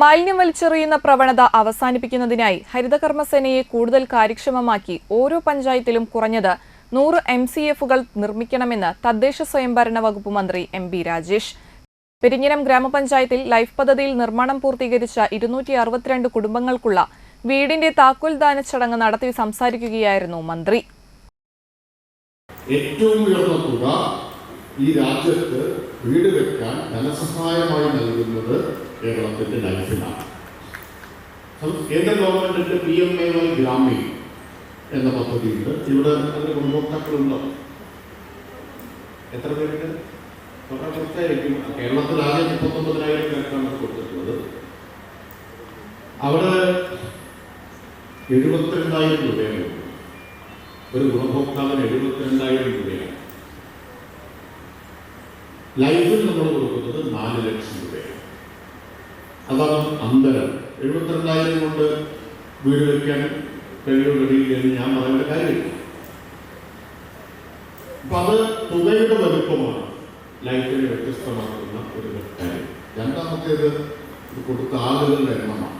മാലിന്യം വലിച്ചെറിയുന്ന പ്രവണത അവസാനിപ്പിക്കുന്നതിനായി ഹരിതകർമ്മസേനയെ കൂടുതൽ കാര്യക്ഷമമാക്കി ഓരോ പഞ്ചായത്തിലും കുറഞ്ഞത് 100 MCFകൾ നിർമ്മിക്കണമെന്ന് തദ്ദേശ സ്വയംഭരണ വകുപ്പ് മന്ത്രി MP രാജേഷ്. പെരിഞ്ഞനം ഗ്രാമപഞ്ചായത്തിൽ ലൈഫ് പദ്ധതിയിൽ നിർമ്മാണം പൂർത്തീകരിച്ച 262 കുടുംബങ്ങൾക്കുള്ള വീടിന്റെ താക്കോൽദാന ചടങ്ങ് നടത്തി സംസാരിക്കുകയായിരുന്നു മന്ത്രി. ഏറ്റവും ഉയർന്ന തുക ഈ രാജ്യത്ത് വീട് വെക്കാൻ ധനസഹായമായി നൽകുന്നത് കേരളത്തിന്റെ ലൈഫിനാണ്. കേന്ദ്ര ഗവൺമെന്റിന്റെ PMAY ഗ്രാമീൺ എന്ന പദ്ധതിയുണ്ട്. ഇവിടെ അതിന് ഗുണഭോക്താക്കളുണ്ടോ? എത്ര പേരുണ്ട്? കുറച്ചായിരിക്കും. കേരളത്തിൽ ആദ്യം 39,000 പേർക്കാണ് കൊടുത്തിട്ടുള്ളത്. അവിടെ 72,000 രൂപയാണ്. ഒരു ഗുണഭോക്താവിന് 72,000 രൂപയാണ്. ലൈഫിൽ നമ്മൾ കൊടുക്കുന്നത് 4 ലക്ഷം രൂപയാണ്. അതാണ് അന്തരം. 72,000 കൊണ്ട് വീട് വയ്ക്കാൻ കഴിയുകയില്ലെന്ന് ഞാൻ പറയേണ്ട കാര്യമില്ല. അപ്പൊ അത് തുകയുടെ വലുപ്പമാണ് ലൈഫിനെ വ്യത്യസ്തമാക്കുന്ന ഒരു കാര്യം. രണ്ടാമത്തേത് കൊടുത്ത ആളുകളുടെ എണ്ണമാണ്.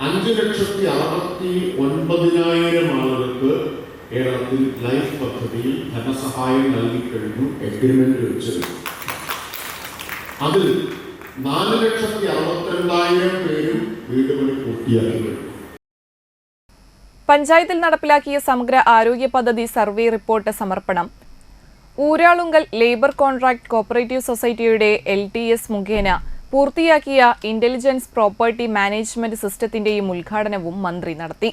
5,69,000 ആളുകൾക്ക് കേരളത്തിൽ ലൈഫ് പദ്ധതിയിൽ ധനസഹായം നൽകിക്കഴിഞ്ഞു, എഗ്രിമെന്റ് വെച്ചിരുന്നു. അതിൽ 4,62,000 പേരും വീട് പണി പൂർത്തിയാക്കി കഴിഞ്ഞു. പഞ്ചായത്തിൽ നടപ്പിലാക്കിയ സമഗ്ര ആരോഗ്യ പദ്ധതി സർവേ റിപ്പോർട്ട് സമർപ്പണം. ഊരാളുങ്കൽ ലേബർ കോൺട്രാക്ട് കോപ്പറേറ്റീവ് സൊസൈറ്റിയുടെ LTS മുഖേന പൂർത്തിയാക്കിയ ഇന്റലിജൻസ് പ്രോപ്പർട്ടി മാനേജ്മെന്റ് സിസ്റ്റത്തിന്റെയും ഉദ്ഘാടനവും മന്ത്രി നടത്തി.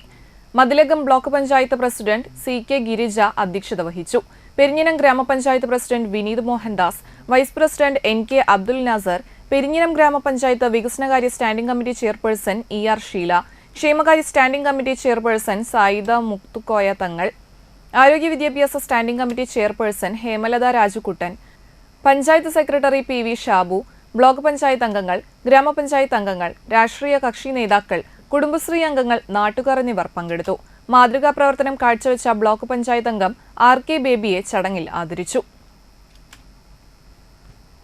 Mathilakam block panchayat president CK Girija അധ്യക്ഷത വഹിച്ചു. പെരിഞ്ഞനം ഗ്രാമപഞ്ചായത്ത് president Vineeth Mohandas, vice president NK Abdul Nasar, Perinjanam ഗ്രാമപഞ്ചായത്ത് വികസനകാര്യ standing committee chairperson ER Sheela, ക്ഷേമകാര്യ standing committee chairperson Sayida Mukthukoya Thangal, ആരോഗ്യ വിദ്യാഭ്യാസ standing committee chairperson Hemalatha Rajukuttan, panchayat secretary PV Shabu, block panchayat അംഗങ്ങൾ, ഗ്രാമപഞ്ചായത്ത് അംഗങ്ങൾ, രാഷ്ട്രീയ കക്ഷി നേതാക്കൾ, കുടുംബശ്രീ അംഗങ്ങൾ, നാട്ടുകാർ എന്നിവർ പങ്കെടുത്തു. മാതൃകാ പ്രവർത്തനം കാഴ്ചവെച്ച ബ്ലോക്ക് പഞ്ചായത്ത് അംഗം RK ബേബിയെ ചടങ്ങിൽ ആദരിച്ചു.